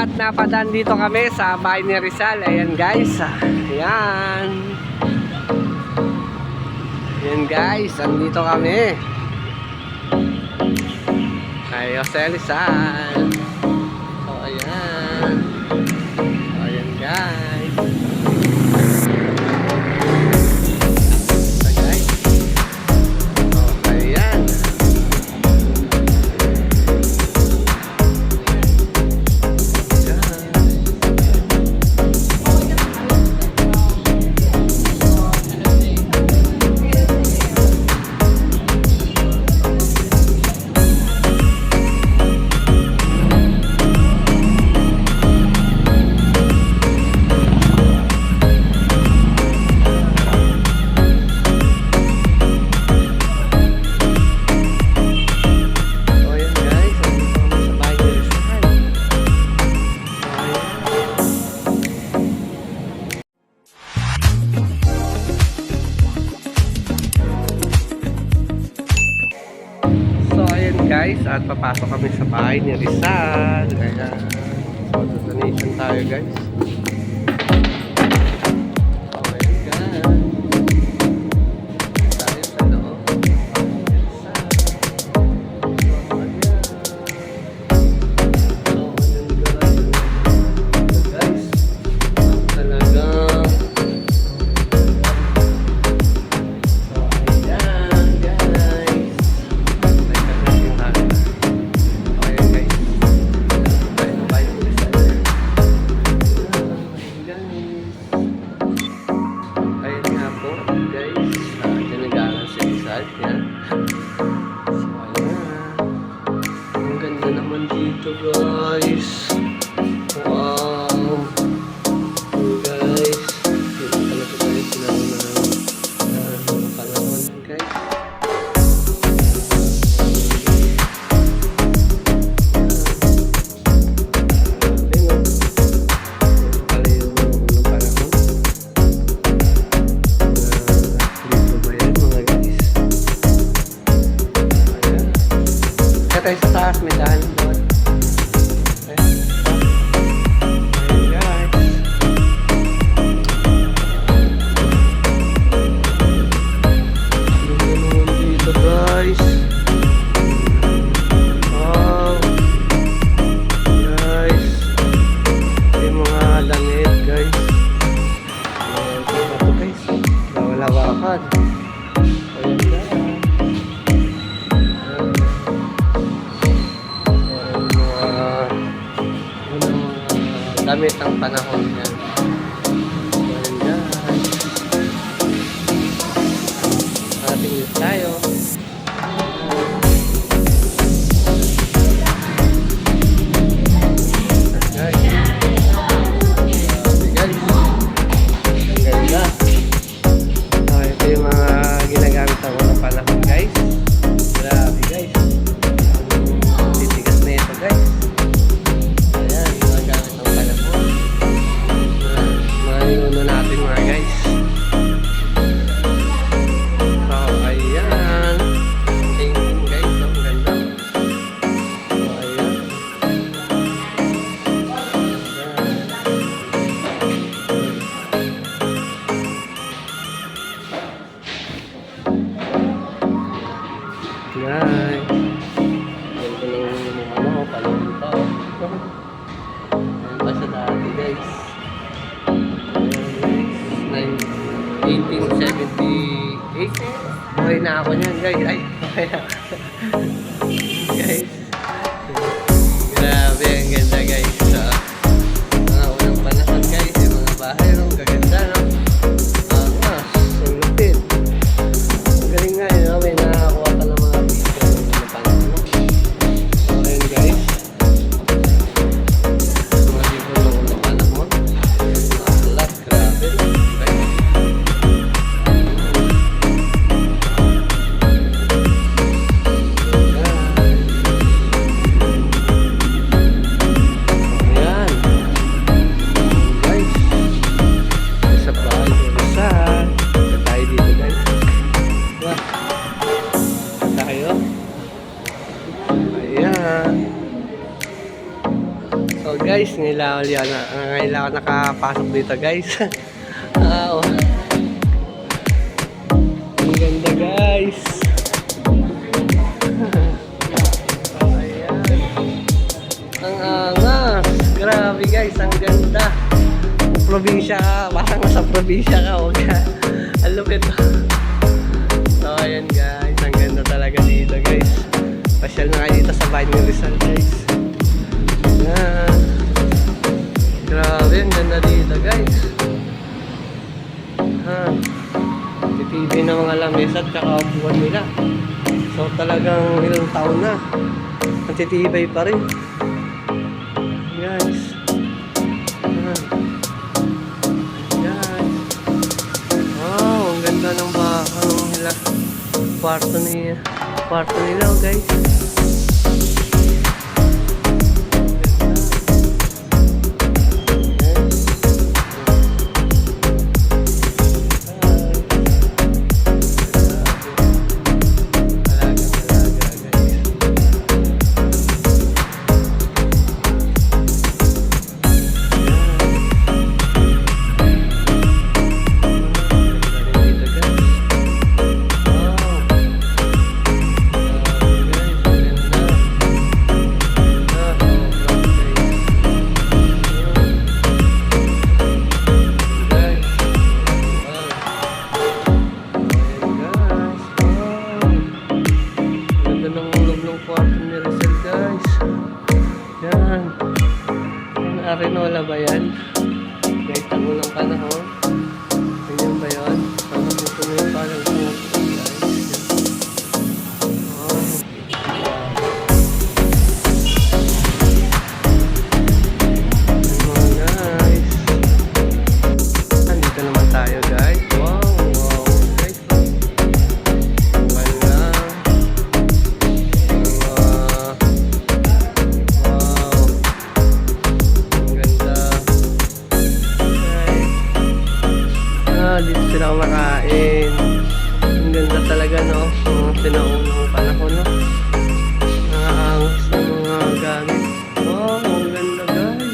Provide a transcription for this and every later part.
at napadaan dito kami sa bahay ni Rizal. Ayan guys. Ayan. Ayan guys, andito kami. Kay Jose Rizal. So ayan. Ayan guys. Guys, at papasok kami sa bahay ni Rizal. Ayan. So, donation tayo guys. Guys, wow guys, dito talaga tayo pinaunahan ng panahon guys. Pala yung panahon dito ba yan mga guys. Ayan, kaya tayo sa taas, may daan doon. Damit ang panahon yan. Ayan guys. Ating dito tayo. Ito yung mga ginagamit ako ng panahon guys. Grabe guys. Titigas na ito guys. Natin mga guys. So ayan, tingin guys, ang ganda. So ayan, guys, ganito lang ano, palong pa. Ayan pa sa dati guys. 1878. Buhay na ako niyan guys. Ay, buhay na. Guys, grabe ang ganda guys. So, mga unang panahon guys, yung mga bahay no, gaganda no. Sulutin. Ang galing nga yun no? May nakakuha ka ng mga video ng panahon no? So ayun guys, mga video ng unang panahon. Lahat grabe no? guys, ngayon lang ako nakapasok dito guys. Wow. Ang ganda guys. Ayan. Ang angas. Grabe guys, ang ganda. Probinsya ka, parang nasa probinsya ka. Huwag ka. Ang lupit. So ayan guys, ang ganda talaga dito guys. Pasyal na kayo dito sa bahay ng Rizal guys. Yan. Grabe, ang ganda dito guys. Titibay ng mga lamesa at kakaupuan nila. So talagang ilang taon na. Ang titibay pa rin. Guys. Yan. Wow, ang ganda ng bahay nila. Kwarto nila guys. Arenola ba yan? Guys, ang unang panahon. Ganyan ba yun? Sana pupunin pa lang po. Guys. Nandito naman tayo guys. Wow, guys. Wala. Dito sila kumakain. Ang ganda talaga, no? Mga sinaunang panahon, no? Nakaangas ng mga gamit. Wow, ang ganda, guys.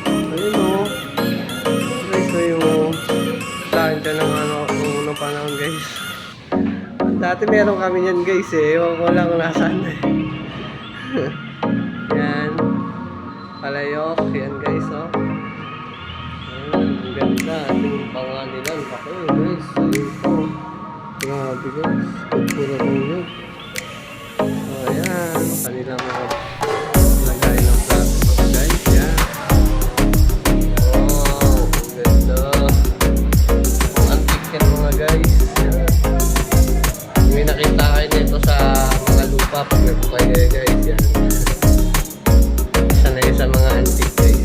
Ayun, no? Guys, yung saan ka ng unang panahon, guys. Dati meron kami yan, guys, eh. Ewan ko lang kung nasaan, eh. Yan. Palayok. Yan, guys, oh. Ang ganda. Tingin pa nga nila. Ang laki guys. Ayun po. Grabe guys. Pura ko yun. So ayan. Kanila mga lagay ng plato guys. Yan. Wow. Ang ganda. Ang antique yan mga guys. Yan. May nakita kayo dito sa mga lupa. Pag nagpapay guys. Yan. Isa na yun sa mga antique guys.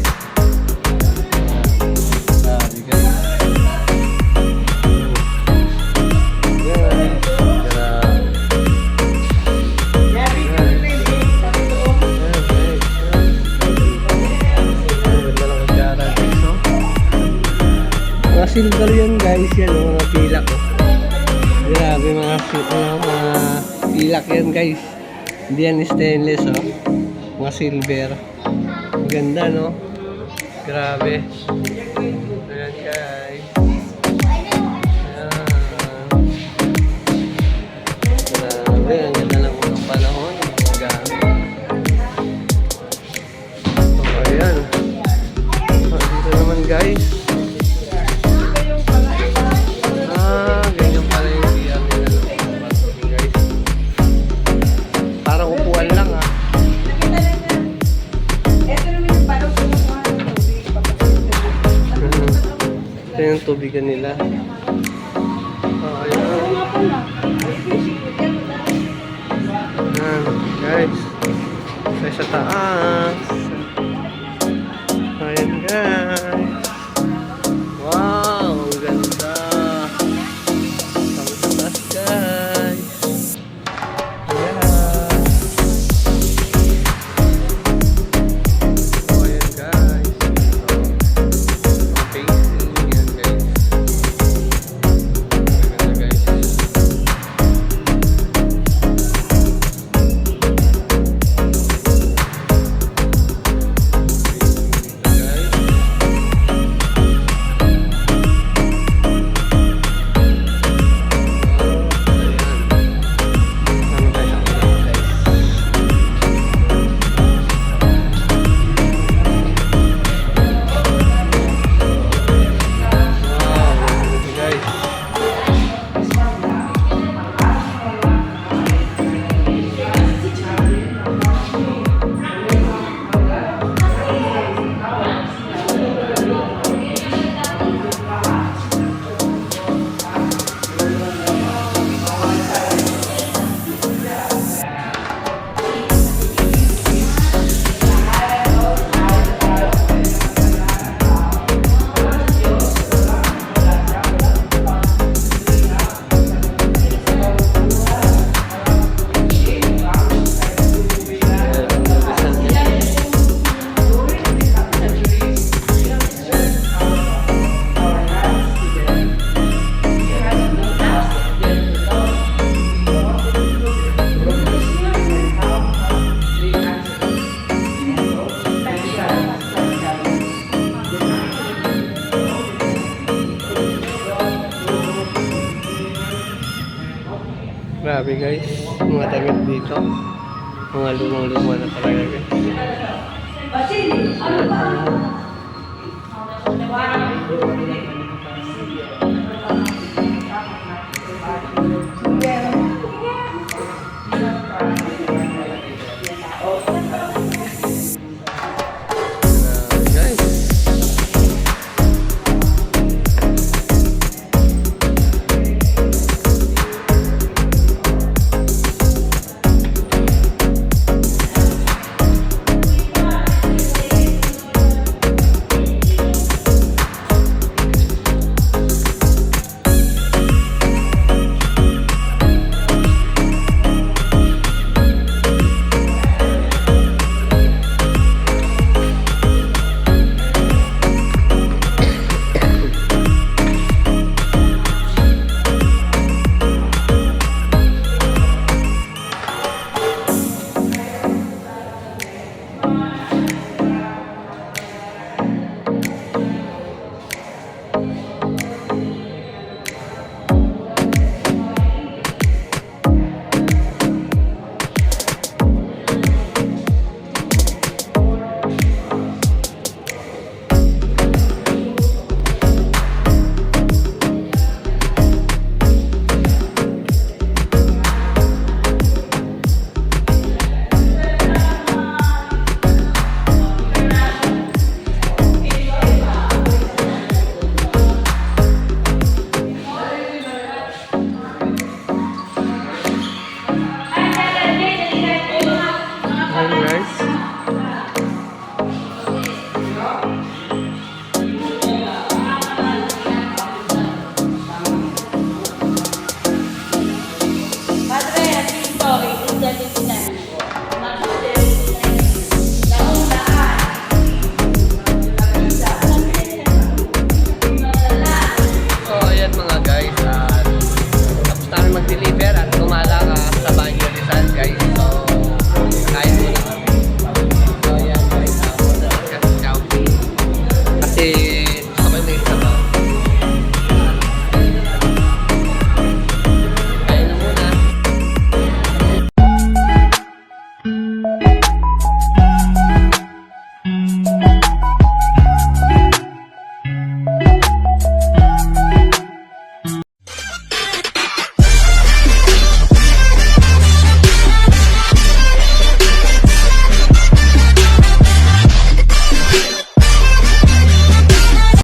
Silver yun guys, yan o, mga pilak o. Grabe mga pilak yan guys. Hindi yan stainless o. Mga silver. Ganda no. Grabe. Ayan guys. Ayan. Grabe, ang ganda ng unang panahon. Mga gamit. So ayan. Dito naman guys. Ito yung tubigan nila. Ayan. Ayan, guys. Sa taas. Ayan, guys. Wow, ang ganda. Sa taas, guys. Ayan. Ayan, guys. Grabe guys, mga damit dito. Mga lumang-luma na talaga guys.